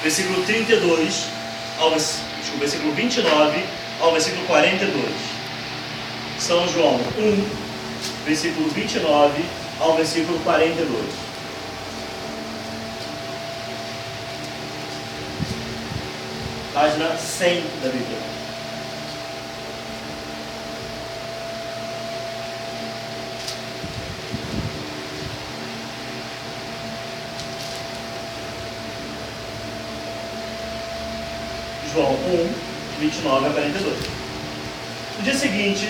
versículo 32 versículo 29 ao versículo 42. São João 1, versículo 29 ao versículo 42. Página 100 da Bíblia. João 1, 29 a 42. No dia seguinte,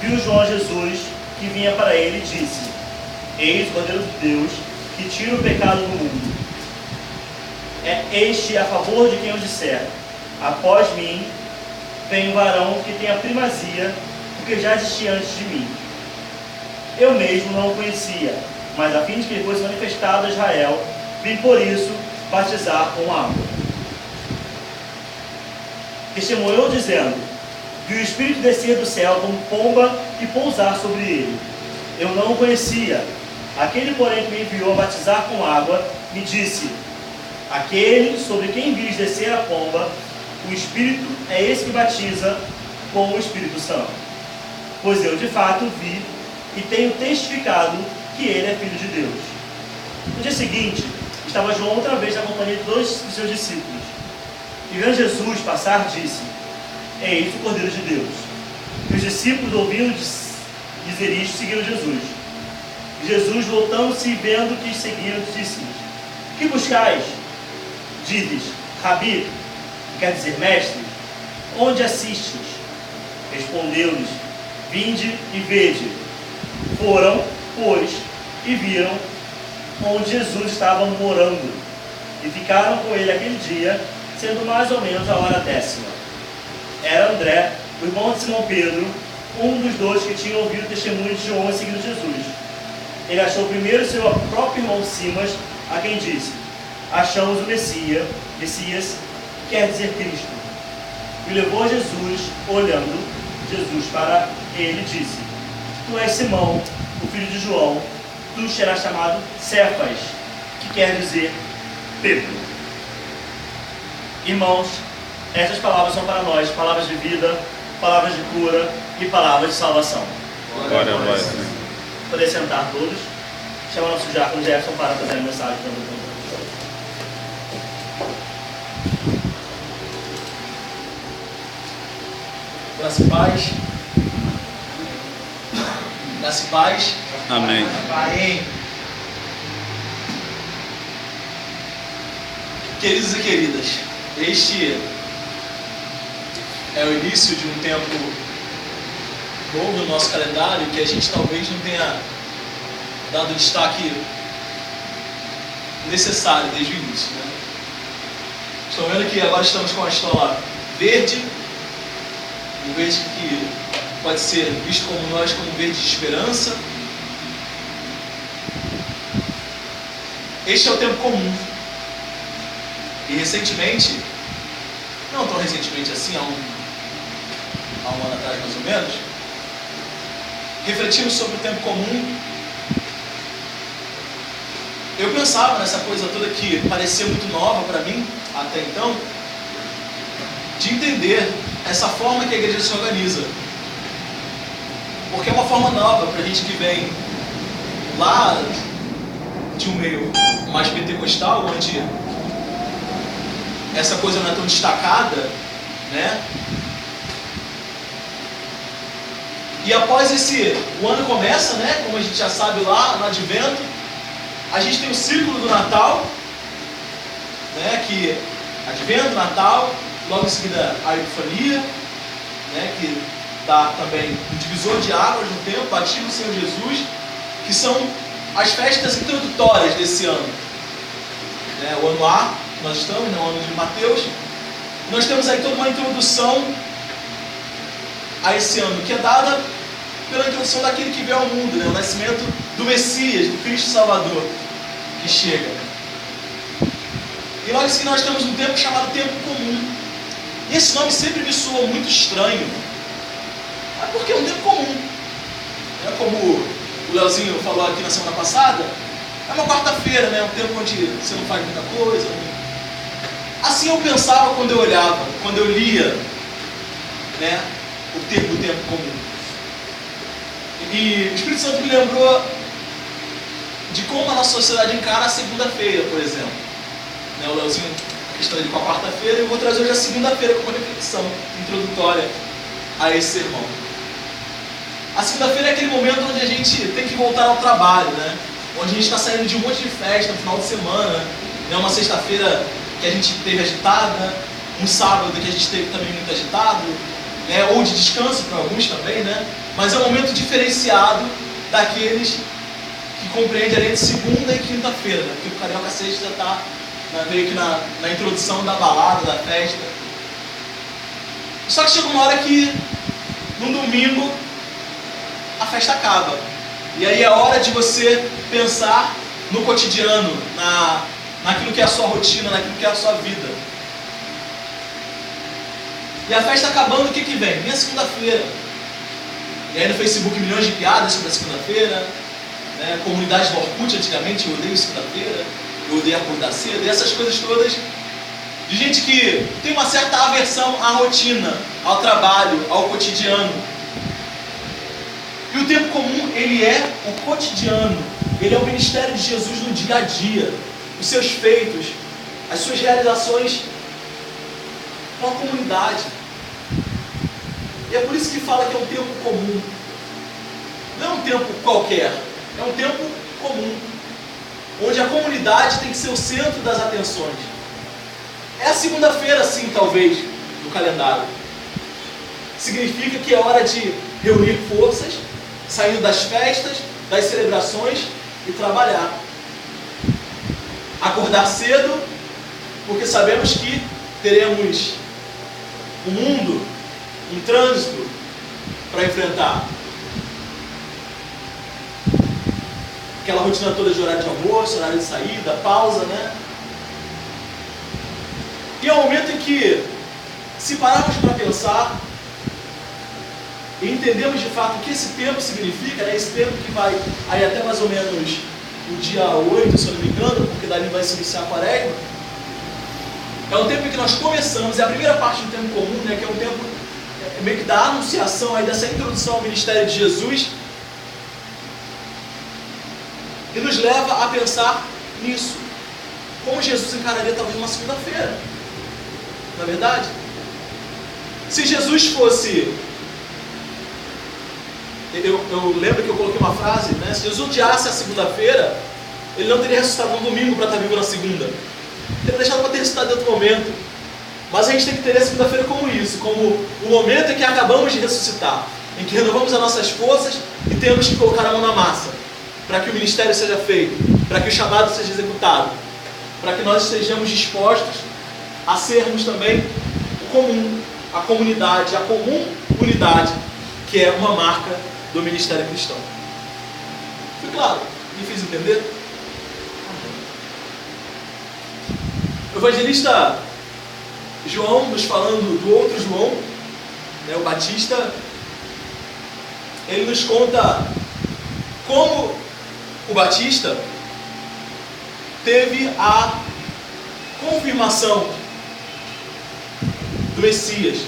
viu João Jesus que vinha para ele e disse: Eis o Cordeiro de Deus que tira o pecado do mundo. É este a favor de quem eu disser: após mim vem um varão que tem a primazia, porque já existia antes de mim. Eu mesmo não o conhecia, mas a fim de que ele fosse manifestado a Israel, vim por isso batizar com água. Testemunhou dizendo: vi o Espírito descer do céu como pomba e pousar sobre ele. Eu não o conhecia. Aquele, porém, que me enviou a batizar com água, me disse: aquele sobre quem vis descer a pomba, o Espírito é esse que batiza com o Espírito Santo. Pois eu, de fato, vi e tenho testificado que ele é Filho de Deus. No dia seguinte, estava João outra vez na companhia de 2 de seus discípulos. E vendo Jesus passar, disse: eis o Cordeiro de Deus. E os discípulos, ouvindo dizer isto, seguiram Jesus. E Jesus, voltando-se e vendo que seguiram, disse-lhes: que buscais? Dizes: Rabi, que quer dizer mestre, onde assistes? Respondeu-lhes: vinde e vede. Foram, pois, e viram onde Jesus estava morando, e ficaram com ele aquele dia, sendo mais ou menos a hora 10ª. Era André, o irmão de Simão Pedro, um dos 2 que tinham ouvido o testemunho de João e seguido Jesus. Ele achou primeiro seu próprio irmão Simas, a quem disse: achamos o Messias, que quer dizer Cristo. E levou a Jesus, olhando Jesus para ele, disse: tu és Simão, o filho de João, tu serás chamado Cefas, que quer dizer Pedro. Irmãos, essas palavras são para nós palavras de vida, palavras de cura e palavras de salvação. Glória a Deus. Poder sentar todos. Chama o nosso diácono Jefferson para fazer a mensagem. Graça e paz. Graça e paz. Amém. Amém. Queridos e queridas, este é o início de um tempo novo no nosso calendário que a gente talvez não tenha dado o destaque necessário desde o início, né? Estão vendo que agora estamos com a estola verde, um verde que pode ser visto como nós como um verde de esperança. Este é o tempo comum. E recentemente, não tão recentemente assim, há um ano atrás mais ou menos, refletimos sobre o tempo comum. Eu pensava nessa coisa toda que parecia muito nova para mim, até então, de entender essa forma que a igreja se organiza. Porque é uma forma nova para a gente que vem lá de um meio mais pentecostal, onde essa coisa não é tão destacada, né? E após o ano começa, né? Como a gente já sabe lá no Advento, a gente tem o ciclo do Natal, né? Que Advento, Natal, logo em seguida a Epifania, né? Que dá também o divisor de águas no tempo, batismo do Senhor Jesus, que são as festas introdutórias desse ano, né? O ano A, nós estamos no ano de Mateus. Nós temos aí toda uma introdução a esse ano, que é dada pela introdução daquele que veio ao mundo, né? O nascimento do Messias, do Cristo Salvador, que chega. E logo assim nós temos um tempo chamado tempo comum. E esse nome sempre me soou muito estranho. Mas porque é um tempo comum. É como o Leozinho falou aqui na semana passada, é uma quarta-feira, né? Um tempo onde você não faz muita coisa, Assim eu pensava quando eu olhava, quando eu lia, né, o tempo comum. E o Espírito Santo me lembrou de como a nossa sociedade encara a segunda-feira, por exemplo. Né, o Leozinho, a questão dele com a quarta-feira, eu vou trazer hoje a segunda-feira como reflexão introdutória a esse sermão. A segunda-feira é aquele momento onde a gente tem que voltar ao trabalho, né? Onde a gente está saindo de um monte de festa no final de semana, né? Uma sexta-feira que a gente teve agitada, um sábado que a gente teve também muito agitado, né? Ou de descanso para alguns também, né? Mas é um momento diferenciado daqueles que compreendem a linha de segunda e quinta-feira, né? Porque o Carioca Sexta já está meio que na introdução da balada, da festa. Só que chega uma hora que, no domingo, a festa acaba. E aí é hora de você pensar no cotidiano, naquilo que é a sua rotina, naquilo que é a sua vida. E a festa acabando, o que vem? Vem a segunda-feira. E aí no Facebook milhões de piadas sobre a segunda-feira, né? Comunidades do Orkut antigamente, eu odeio segunda-feira, eu odeio acordar cedo, e essas coisas todas de gente que tem uma certa aversão à rotina, ao trabalho, ao cotidiano. E o tempo comum, ele é o cotidiano, ele é o ministério de Jesus no dia a dia, os seus feitos, as suas realizações com a comunidade. E é por isso que fala que é um tempo comum. Não é um tempo qualquer, é um tempo comum, onde a comunidade tem que ser o centro das atenções. É a segunda-feira, sim, talvez, no calendário. Significa que é hora de reunir forças, saindo das festas, das celebrações e trabalhar. Acordar cedo, porque sabemos que teremos um mundo, um trânsito para enfrentar. Aquela rotina toda de horário de almoço, horário de saída, pausa, né? E é um momento em que, se pararmos para pensar e entendemos de fato o que esse tempo significa, né? Esse tempo que vai aí até mais ou menos o dia 8, se eu não me engano, porque dali vai se iniciar a quaresma, é um tempo em que nós começamos, é a primeira parte do tempo comum, né? Que é um tempo meio que da anunciação, aí dessa introdução ao ministério de Jesus, e nos leva a pensar nisso, como Jesus encararia talvez uma segunda-feira, não é verdade? Se Jesus fosse... Eu lembro que eu coloquei uma frase, né? Se Jesus odiasse a segunda-feira, ele não teria ressuscitado no domingo para estar vivo na segunda. Teria deixado para ter ressuscitado em outro momento. Mas a gente tem que ter a segunda-feira como isso, como o momento em que acabamos de ressuscitar, em que renovamos as nossas forças e temos que colocar a mão na massa, para que o ministério seja feito, para que o chamado seja executado, para que nós estejamos dispostos a sermos também o comum, a comunidade, a comum unidade, que é uma marca do ministério cristão. Foi claro? Me fiz entender? O evangelista João, nos falando do outro João, né, o Batista, ele nos conta como o Batista teve a confirmação do Messias,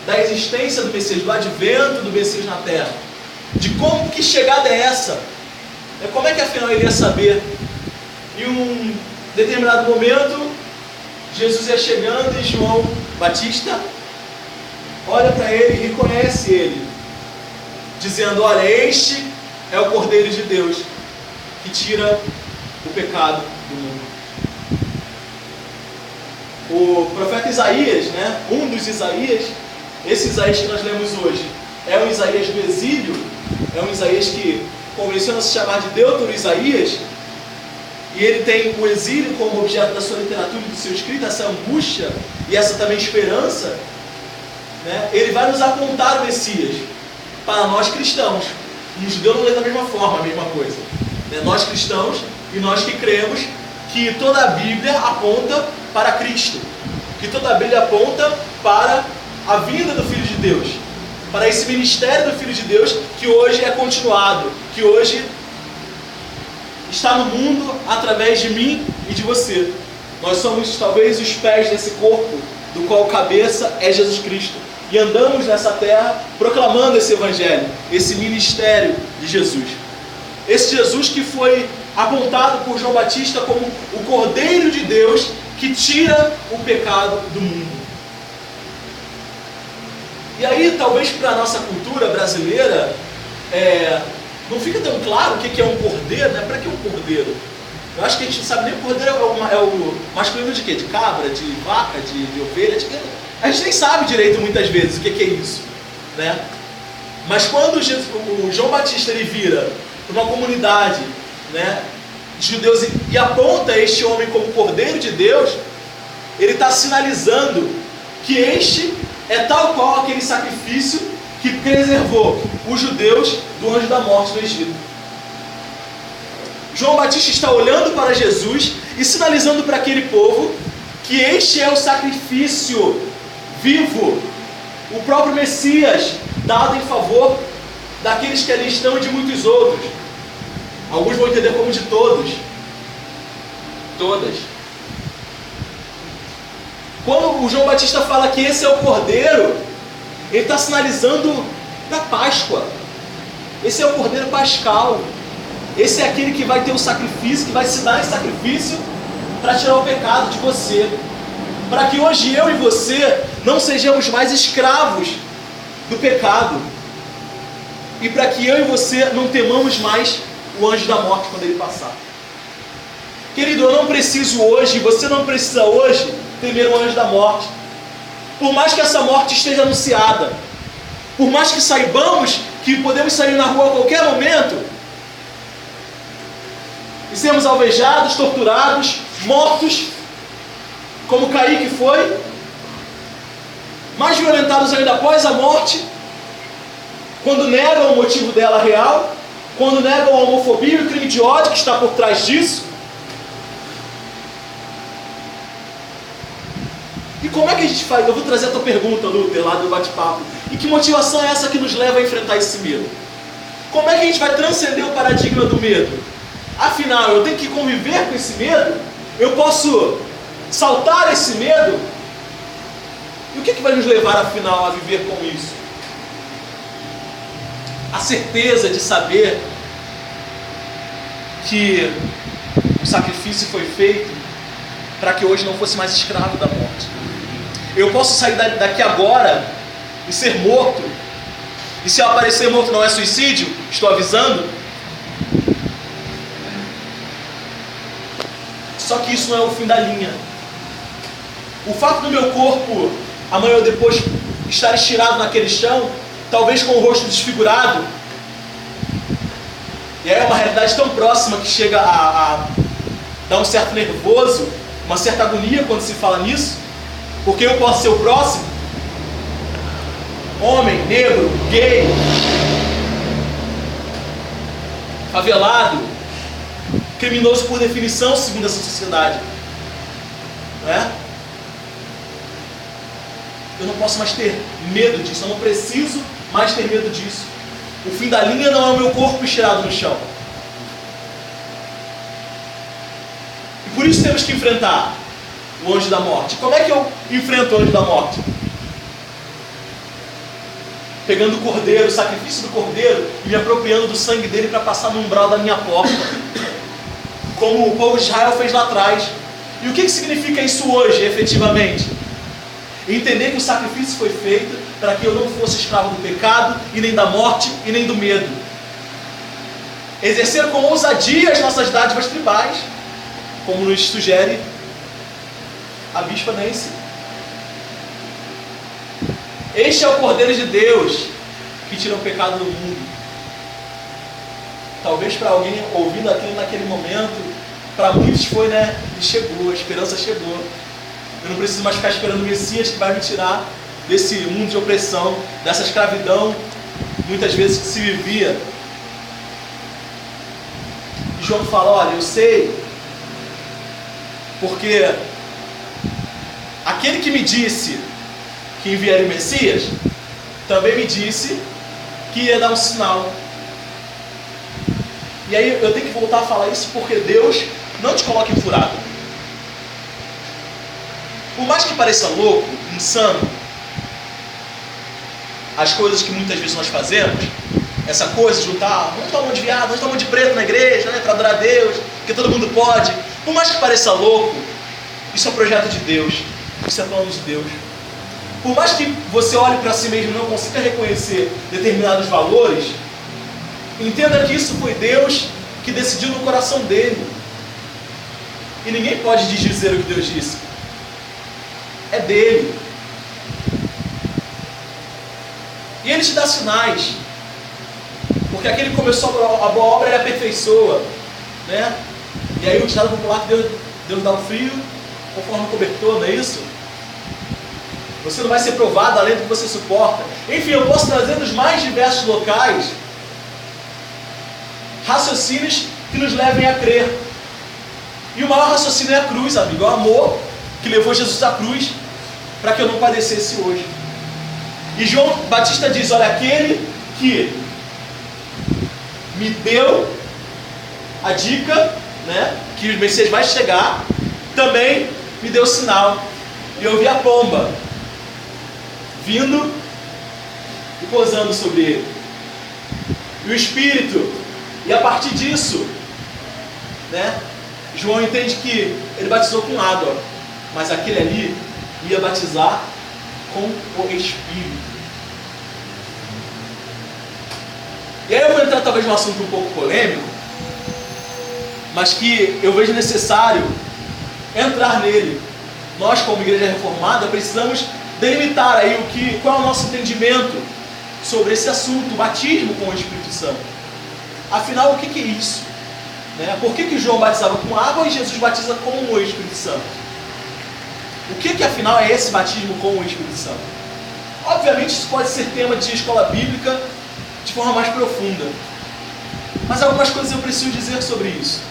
da existência do Messias, do advento do Messias na terra, de como que chegada é essa, como é que afinal ele ia saber. Em um determinado momento, Jesus ia chegando e João Batista olha para ele e reconhece ele, dizendo: olha, este é o Cordeiro de Deus que tira o pecado do mundo. O profeta Isaías, né, um dos Isaías, esse Isaías que nós lemos hoje, é um Isaías do exílio, é um Isaías que convenciona a se chamar de Deutero Isaías, e ele tem o exílio como objeto da sua literatura e do seu escrito, essa angústia e essa também esperança, né? Ele vai nos apontar o Messias para nós cristãos. Um judeu não lê da mesma forma, a mesma coisa, né? Nós cristãos e nós que cremos que toda a Bíblia aponta para Cristo, que toda a Bíblia aponta para a vinda do Filho de Deus, para esse ministério do Filho de Deus que hoje é continuado, que hoje está no mundo através de mim e de você. Nós somos talvez os pés desse corpo, do qual a cabeça é Jesus Cristo. E andamos nessa terra proclamando esse evangelho, esse ministério de Jesus. Esse Jesus que foi apontado por João Batista como o Cordeiro de Deus que tira o pecado do mundo. E aí, talvez para a nossa cultura brasileira, não fica tão claro o que é um cordeiro, né? Para que um cordeiro? Eu acho que a gente não sabe nem o cordeiro é o masculino de quê? De cabra, de vaca, de ovelha? A gente nem sabe direito muitas vezes o que é isso, né? Mas quando o João Batista ele vira para uma comunidade, né, de judeus e aponta este homem como Cordeiro de Deus, ele está sinalizando que este é tal qual aquele sacrifício que preservou os judeus do anjo da morte no Egito. João Batista está olhando para Jesus e sinalizando para aquele povo que este é o sacrifício vivo, o próprio Messias, dado em favor daqueles que ali estão e de muitos outros. Alguns vão entender como de todos. Todas. Quando o João Batista fala que esse é o Cordeiro, ele está sinalizando da Páscoa. Esse é o Cordeiro Pascal. Esse é aquele que vai ter o sacrifício, que vai se dar em sacrifício para tirar o pecado de você. Para que hoje eu e você não sejamos mais escravos do pecado. E para que eu e você não temamos mais o anjo da morte quando ele passar. Querido, eu não preciso hoje, você não precisa hoje temer o anjo da morte. Por mais que essa morte esteja anunciada, por mais que saibamos que podemos sair na rua a qualquer momento e sermos alvejados, torturados, mortos, como Caíque foi, mais violentados ainda após a morte, quando negam o motivo dela real, quando negam a homofobia e o crime de ódio que está por trás disso. E como é que a gente faz? Eu vou trazer a tua pergunta, Luther, lá do bate-papo. E que motivação é essa que nos leva a enfrentar esse medo? Como é que a gente vai transcender o paradigma do medo? Afinal, eu tenho que conviver com esse medo? Eu posso saltar esse medo? E o que vai nos levar, afinal, a viver com isso? A certeza de saber que o sacrifício foi feito para que hoje não fosse mais escravo da morte. Eu posso sair daqui agora e ser morto. E se eu aparecer morto não é suicídio? Estou avisando. Só que isso não é o fim da linha. O fato do meu corpo, amanhã ou depois, estar estirado naquele chão, talvez com o rosto desfigurado, e aí é uma realidade tão próxima que chega a dar um certo nervoso, uma certa agonia quando se fala nisso, porque eu posso ser o próximo, homem, negro, gay, favelado, criminoso por definição, segundo essa sociedade, não é? Eu não posso mais ter medo disso, eu não preciso mais ter medo disso. O fim da linha não é o meu corpo estirado no chão. E por isso temos que enfrentar o anjo da morte. Como é que eu enfrento o anjo da morte? Pegando o cordeiro, o sacrifício do cordeiro, e me apropriando do sangue dele para passar no umbral da minha porta. Como o povo de Israel fez lá atrás. E o que significa isso hoje, efetivamente? Entender que o sacrifício foi feito para que eu não fosse escravo do pecado, e nem da morte, e nem do medo. Exercer com ousadia as nossas dádivas tribais, como nos sugere a bispa Nancy. Este é o Cordeiro de Deus que tira o pecado do mundo. Talvez para alguém ouvindo aquilo naquele momento, para muitos foi, né? E chegou, a esperança chegou. Eu não preciso mais ficar esperando o Messias que vai me tirar desse mundo de opressão, dessa escravidão, muitas vezes que se vivia. E João fala, olha, eu sei, porque aquele que me disse que enviaria o Messias, também me disse que ia dar um sinal. E aí eu tenho que voltar a falar isso porque Deus não te coloca em furada. Por mais que pareça louco, insano, as coisas que muitas vezes nós fazemos, essa coisa de juntar, vamos dar um monte de viado, vamos dar um monte de preto na igreja, né, para adorar a Deus, porque todo mundo pode. Por mais que pareça louco, isso é um projeto de Deus, isso é plano de Deus. Por mais que você olhe para si mesmo e não consiga reconhecer determinados valores, entenda que isso foi Deus que decidiu no coração dele. E ninguém pode dizer o que Deus disse. É dele. E ele te dá sinais. Porque aquele que começou a boa obra, ele aperfeiçoa, né? E aí o ditado popular que Deus dá o frio conforme o cobertor, não é isso? Você não vai ser provado além do que você suporta. Enfim, eu posso trazer dos mais diversos locais raciocínios que nos levem a crer. E o maior raciocínio é a cruz, amigo. É o amor que levou Jesus à cruz para que eu não padecesse hoje. E João Batista diz, olha, aquele que me deu a dica, né, que o Messias vai chegar, também me deu o sinal. E eu vi a pomba vindo e pousando sobre ele. E o Espírito, e a partir disso, né, João entende que ele batizou com água, mas aquele ali ia batizar com o Espírito. E aí eu vou entrar talvez num assunto um pouco polêmico, mas que eu vejo necessário entrar nele. Nós, como igreja reformada, precisamos delimitar aí qual é o nosso entendimento sobre esse assunto, o batismo com o Espírito Santo. Afinal, o que é isso? Né? Por que João batizava com água e Jesus batiza com o Espírito Santo? O que afinal é esse batismo com o Espírito Santo? Obviamente isso pode ser tema de escola bíblica de forma mais profunda, mas algumas coisas eu preciso dizer sobre isso.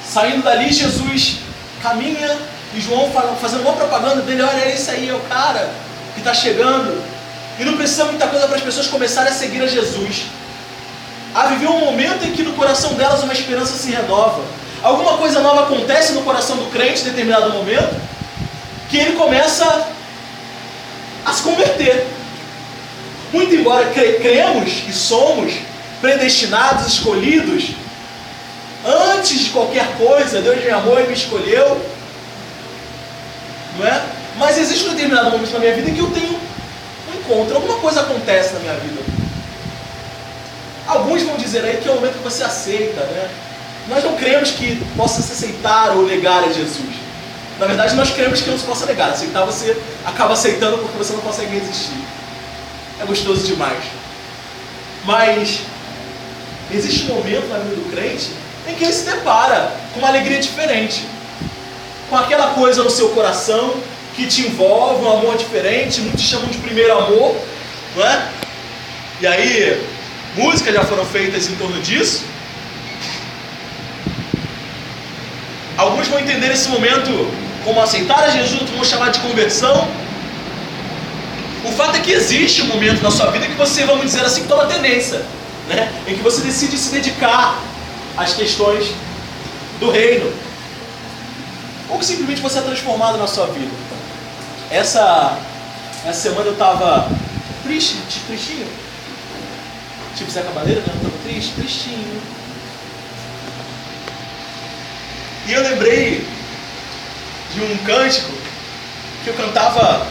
Saindo dali, Jesus caminha e João fazendo uma propaganda dele, olha, esse aí é o cara que está chegando. E não precisa muita coisa para as pessoas começarem a seguir a Jesus, a viver um momento em que no coração delas uma esperança se renova. Alguma coisa nova acontece no coração do crente em determinado momento, que ele começa a se converter. Muito embora cremos e somos predestinados, escolhidos, antes de qualquer coisa, Deus me amou e me escolheu, não é? Mas existe um determinado momento na minha vida em que eu tenho um encontro, alguma coisa acontece na minha vida. Alguns vão dizer aí que é o momento que você aceita, né? Nós não cremos que possa se aceitar ou negar a Jesus. Na verdade, nós cremos que não se possa negar. Aceitar, você acaba aceitando porque você não consegue resistir. É gostoso demais. Mas existe um momento na vida do crente em que ele se depara com uma alegria diferente, com aquela coisa no seu coração que te envolve, um amor diferente. Muitos chamam de primeiro amor, não é? E aí, músicas já foram feitas em torno disso. Alguns vão entender esse momento como aceitar a Jesus, outros vão chamar de conversão. O fato é que existe um momento na sua vida que você, vamos dizer assim, toma tendência, né? Em que você decide se dedicar às questões do reino, ou que simplesmente você é transformado na sua vida. Essa semana eu estava tristinho, tipo Zé Cabaleiro, né? Eu estava tristinho. E eu lembrei de um cântico que eu cantava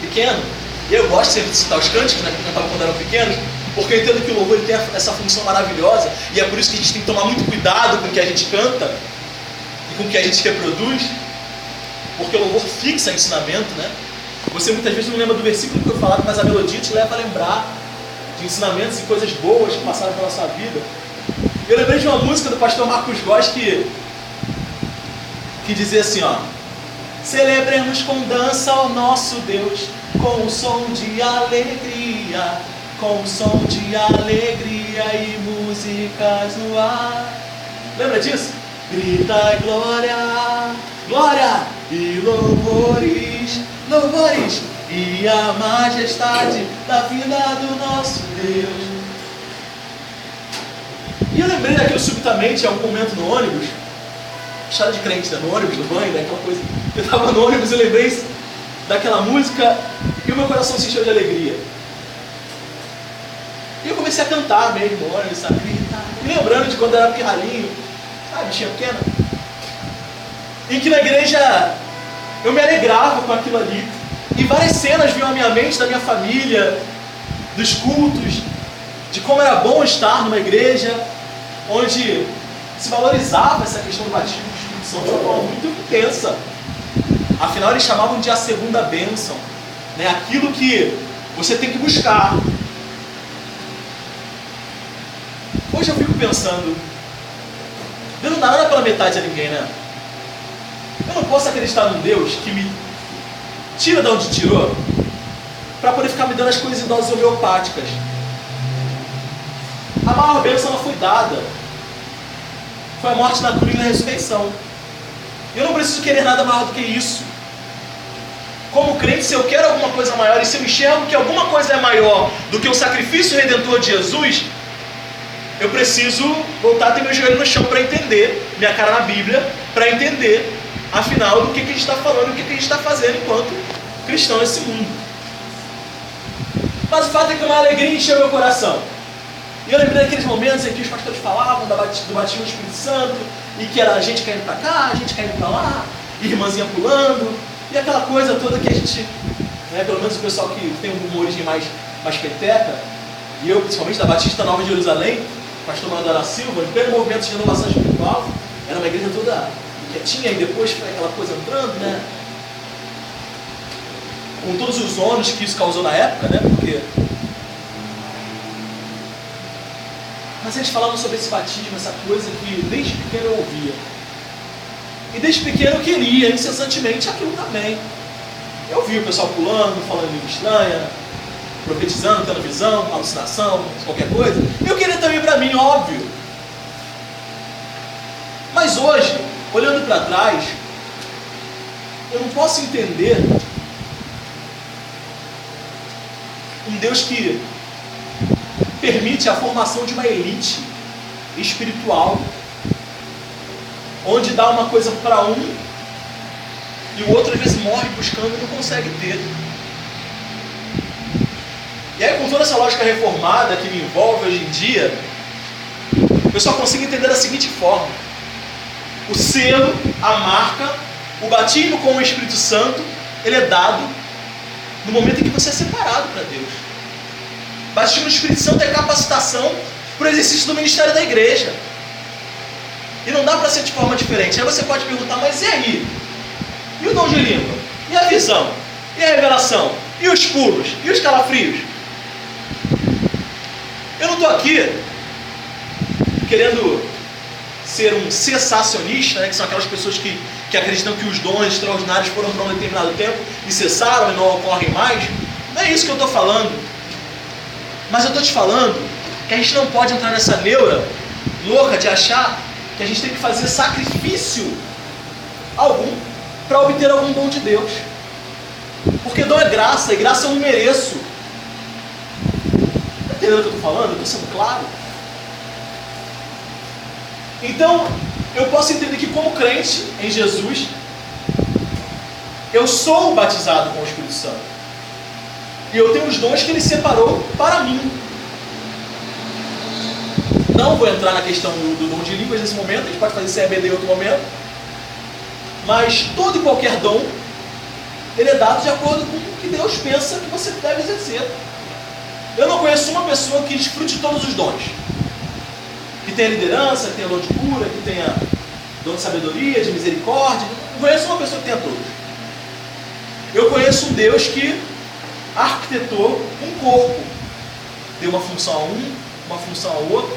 pequeno. E eu gosto sempre de citar os cânticos, né, que eu cantava quando eram pequenos, porque eu entendo que o louvor ele tem essa função maravilhosa, e é por isso que a gente tem que tomar muito cuidado com o que a gente canta e com o que a gente reproduz, porque o louvor fixa ensinamento, né? Você muitas vezes não lembra do versículo que eu falava, mas a melodia te leva a lembrar de ensinamentos e coisas boas que passaram pela sua vida. Eu lembrei de uma música do pastor Marcos Góes que dizia assim, ó: celebremos com dança ao nosso Deus, com um som de alegria, com um som de alegria e músicas no ar. Lembra disso? Grita glória, glória e louvores, louvores e a majestade da vida do nosso Deus. E eu lembrei daquilo subitamente, em algum momento no ônibus, História de crente, né? No ônibus, no banho, né? Aquela coisa. Eu estava no ônibus e lembrei daquela música e o meu coração se encheu de alegria. E eu comecei a cantar mesmo no ônibus, sabe? E lembrando de quando eu era pirralhinho, sabe, bichinha pequena. E que na igreja eu me alegrava com aquilo ali. E várias cenas vinham à minha mente da minha família, dos cultos, de como era bom estar numa igreja onde se valorizava essa questão do batismo do Espírito Santo de uma forma muito intensa. Afinal, eles chamavam de a segunda bênção, né? Aquilo que você tem que buscar. Hoje eu fico pensando, Deus não dá nada pela metade a ninguém, né? Eu não posso acreditar num Deus que me tira de onde tirou para poder ficar me dando as coisas em doses homeopáticas. A maior bênção ela foi dada. Foi a morte na cruz e a ressurreição. Eu não preciso querer nada maior do que isso. Como crente, se eu quero alguma coisa maior e se eu enxergo que alguma coisa é maior do que o sacrifício redentor de Jesus, eu preciso voltar a ter meu joelho no chão para entender, minha cara na Bíblia, para entender, afinal, do que a gente está falando, o que a gente está fazendo enquanto cristão nesse mundo. Mas o fato é que uma alegria encheu meu coração. E eu lembrei daqueles momentos em que os pastores falavam do batismo do Espírito Santo, e que era a gente caindo para cá, a gente caindo para lá, irmãzinha pulando, e aquela coisa toda que a gente, né, pelo menos o pessoal que tem uma origem mais peteca, e eu principalmente da Batista Nova de Jerusalém, pastor Mandara Silva, em pleno movimento de renovação espiritual, era uma igreja toda quietinha, e depois foi aquela coisa entrando, né? Com todos os ônus que isso causou na época, né? Porque... Mas eles falavam sobre esse batismo, essa coisa que desde pequeno eu ouvia. E desde pequeno eu queria incessantemente aquilo também. Eu via o pessoal pulando, falando língua estranha, profetizando, tendo visão, alucinação, qualquer coisa. Eu queria também para mim, óbvio. Mas hoje, olhando para trás, eu não posso entender um Deus que permite a formação de uma elite espiritual, onde dá uma coisa para um e o outro às vezes morre buscando e não consegue ter. E aí, com toda essa lógica reformada que me envolve hoje em dia, eu só consigo entender da seguinte forma: o selo, a marca, o batismo com o Espírito Santo, ele é dado no momento em que você é separado para Deus. Batismo no Espírito Santo é capacitação para o exercício do ministério da igreja. E não dá para ser de forma diferente. Aí você pode perguntar, mas e aí? E o dom de língua? E a visão? E a revelação? E os pulos? E os calafrios? Eu não estou aqui querendo ser um cessacionista, né, que são aquelas pessoas que acreditam que os dons extraordinários foram por um determinado tempo e cessaram e não ocorrem mais. Não é isso que eu estou falando. Mas eu estou te falando que a gente não pode entrar nessa neura louca de achar que a gente tem que fazer sacrifício algum para obter algum dom de Deus. Porque dom é graça, e graça eu não mereço. Está entendendo o que eu estou falando? Eu estou sendo claro? Então, eu posso entender que como crente em Jesus, eu sou batizado com o Espírito Santo. E eu tenho os dons que Ele separou para mim. Não vou entrar na questão do dom de línguas nesse momento, a gente pode fazer CBD em outro momento. Mas todo e qualquer dom, ele é dado de acordo com o que Deus pensa que você deve exercer. Eu não conheço uma pessoa que desfrute de todos os dons. Que tenha liderança, que tenha dom de cura, que tenha dom de sabedoria, de misericórdia. Não conheço uma pessoa que tenha todos. Eu conheço um Deus que arquitetou um corpo. Deu uma função a um, uma função a outro.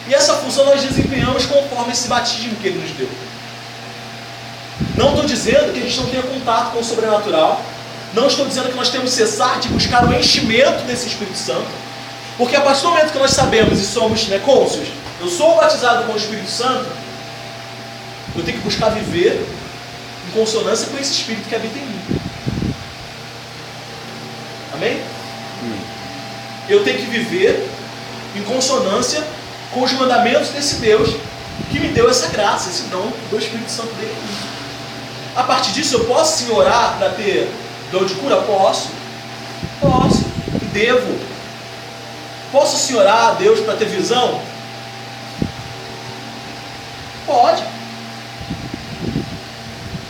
E essa função nós desempenhamos conforme esse batismo que Ele nos deu. Não estou dizendo que a gente não tenha contato com o sobrenatural. Não estou dizendo que nós temos que cessar de buscar o enchimento desse Espírito Santo. Porque a partir do momento que nós sabemos e somos cônscios, eu sou batizado com o Espírito Santo, eu tenho que buscar viver em consonância com esse Espírito que habita em mim. Amém? Eu tenho que viver em consonância com os mandamentos desse Deus que me deu essa graça, esse dom do Espírito Santo dele. A partir disso, eu posso sim orar para ter dom de cura? Posso. E devo. Posso sim orar a Deus para ter visão? Pode.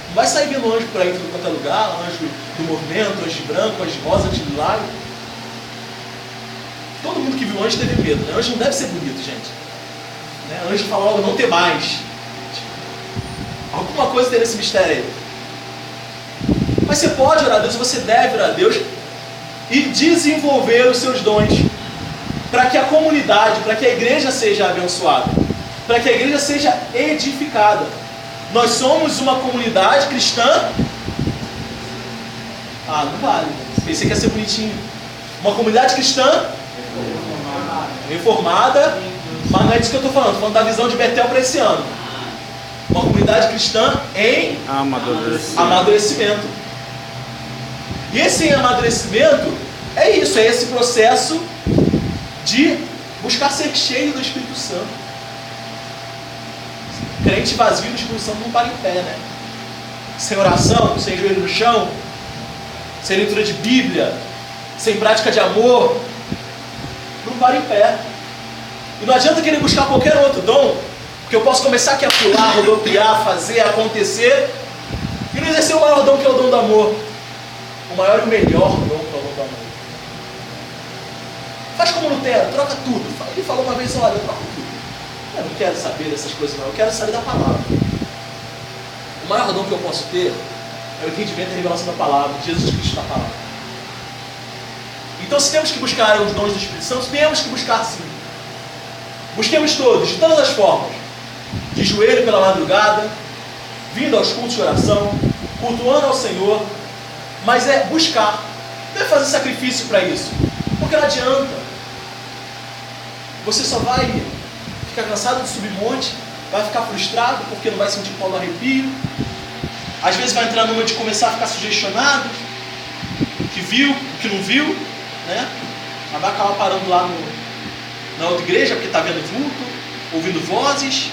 Não vai sair vendo anjo por aí em todo quanto é lugar, anjo do movimento, anjo de branco, anjo de rosa, anjo de milagre. Todo mundo que viu anjo teve medo, né? Anjo não deve ser bonito, gente. Né? Anjo fala logo, não ter mais. Alguma coisa tem nesse mistério aí. Mas você pode orar a Deus, você deve orar a Deus e desenvolver os seus dons para que a comunidade, para que a igreja seja abençoada, para que a igreja seja edificada. Nós somos uma comunidade cristã. Não vale. Pensei que ia ser bonitinho. Uma comunidade cristã reformada, mas não é disso que eu estou falando. Estou falando da visão de Betel para esse ano. Uma comunidade cristã em amadurecimento. E esse amadurecimento é isso, é esse processo de buscar ser cheio do Espírito Santo. Crente vazio do Espírito Santo não para em pé, né? Sem oração, sem joelho no chão, sem leitura de Bíblia, sem prática de amor, não para em pé. E não adianta querer buscar qualquer outro dom, porque eu posso começar aqui a pular, rodopiar, fazer, acontecer, e não exercer o maior dom, que é o dom do amor. O maior e o melhor dom, que é o dom do amor. Faz como Lutero, troca tudo. Ele falou uma vez, olha, eu troco tudo. Eu não quero saber dessas coisas não, eu quero saber da palavra. O maior dom que eu posso ter é o entendimento e a revelação da palavra, de Jesus Cristo na palavra. Então, se temos que buscar os dons do Espírito Santo, temos que buscar sim. Busquemos todos, de todas as formas. De joelho pela madrugada, vindo aos cultos de oração, cultuando ao Senhor, mas é buscar. Não é fazer sacrifício para isso, porque não adianta. Você só vai ficar cansado de subir monte, vai ficar frustrado porque não vai sentir o pau do arrepio. Às vezes vai entrar numa de começar a ficar sugestionado, que viu, que não viu, né? Mas vai acabar parando lá na outra igreja porque está vendo vulto, ouvindo vozes.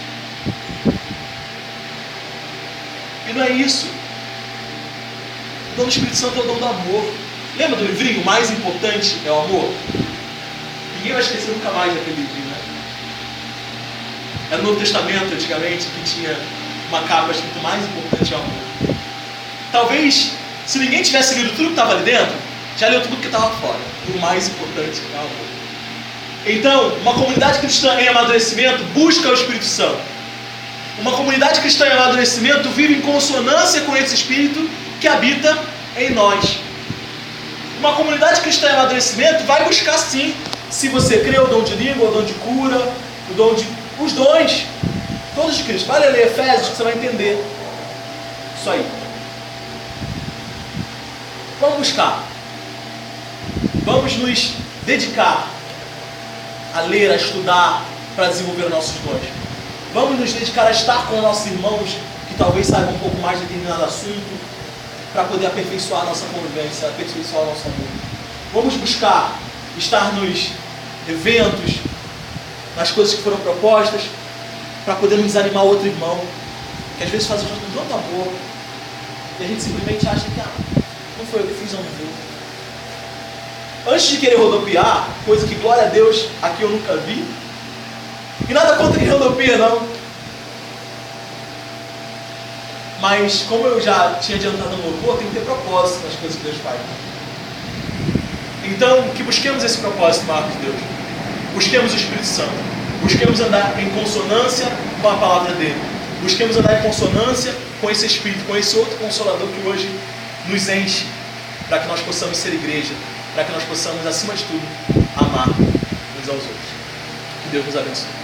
E não é isso. O dom do Espírito Santo é o dom do amor. Lembra do livrinho? O mais importante é o amor. Ninguém vai esquecer nunca mais daquele livrinho, né? Era no Novo Testamento, antigamente, que tinha uma capa escrito: o mais importante é o amor. Talvez, se ninguém tivesse lido tudo que estava ali dentro, já leu tudo que estava fora. O mais importante é o amor. Então, uma comunidade cristã em amadurecimento busca o Espírito Santo. Uma comunidade cristã em amadurecimento vive em consonância com esse Espírito que habita em nós. Uma comunidade cristã em amadurecimento vai buscar sim, se você crê, o dom de língua, o dom de cura, o dom de... os dons, todos de Cristo. Vai ler Efésios que você vai entender isso aí. Vamos buscar. Vamos nos dedicar a ler, a estudar, para desenvolver nossos dons. Vamos nos dedicar a estar com nossos irmãos que talvez saibam um pouco mais de determinado assunto, para poder aperfeiçoar a nossa convivência, aperfeiçoar o nosso amor. Vamos buscar estar nos eventos, nas coisas que foram propostas, para poder não desanimar outro irmão, que às vezes faz as coisas com tanto amor, e a gente simplesmente acha que não foi eu que fiz, não deu. Antes de querer rodopiar, coisa que, glória a Deus, aqui eu nunca vi, e nada contra quem rodopia, não. Mas, como eu já tinha adiantado no louvor, tem que ter propósito nas coisas que Deus faz. Então, que busquemos esse propósito maior de Deus. Busquemos o Espírito Santo. Busquemos andar em consonância com a palavra dele. Busquemos andar em consonância com esse Espírito, com esse outro Consolador que hoje nos enche, para que nós possamos ser igreja, para que nós possamos, acima de tudo, amar uns aos outros. Que Deus nos abençoe.